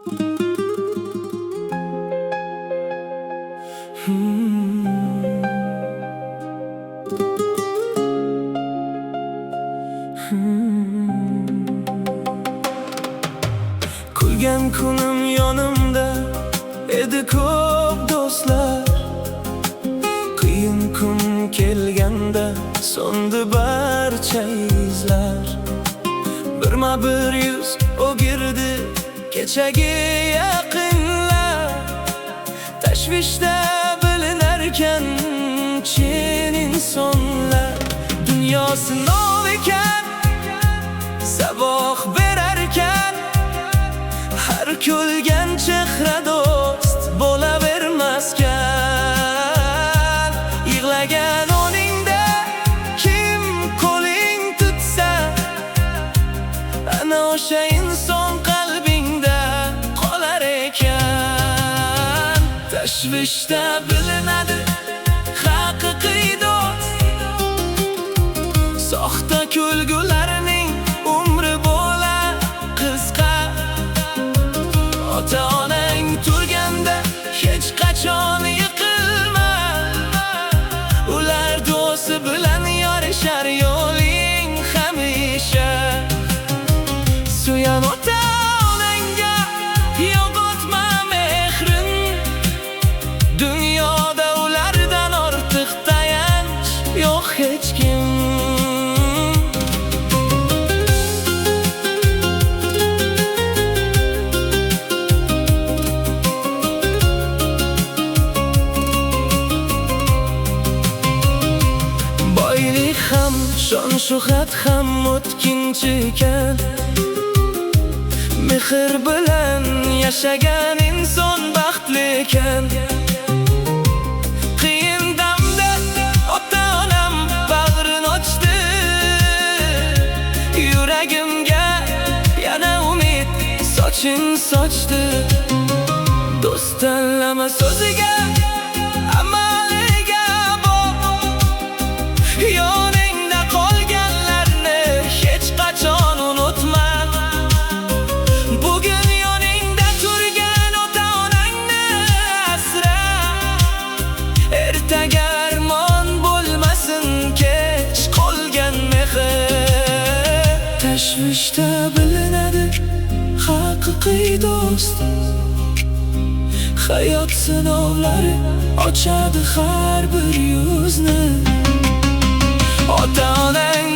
Kulgan kunim yonimda edi ko'p do'stlar. Qiyin kun kelganda so'ndi barcha izlar. Birma-bir yuz o'girdi kechagi yaqinlar. Tashvishda bilinarkan chin insonlar. Dunyo sinov ekan, saboq berarkan. Har ko'rgan chehra do'st bo'lavermaskan. Yig'lagan o'ningda kim qo'ling tutsa, ana o'sha inson qalbingda qolar ekan. Tashvishda bilinadi haqiqiy do'st. Soxta kulgularning umri bo'lar qisqa. Ota-onang turganda hech qachon yiqilma. Ular do'sti bilan yorishar yo'ling hamisha. Suyan ota-onangga, yo'qotma mehrin. Dunyoda ulardan ortiq tayanch yo'q hech kim. Boylik ham, shon-shuhrat ham o'tkinchi ekan. Mehr bilan yashagan inson baxtli ekan. Qiyin damda ota-onam bag'rin ochdi. Yuragimga yana umid sochin sochdi. Do'st tanlama so'ziga, amaliga boq. Yoningda qolganlarni hech qachon unutma. Bugun yoningda turgan ota-onangni asra. Ertaga armon bo'lmasin kech qolgan mehr. Tashvishda bilinadi haqiqiy do'st. Hayot sinovlari ochadi har bir yuzni. Ota-onang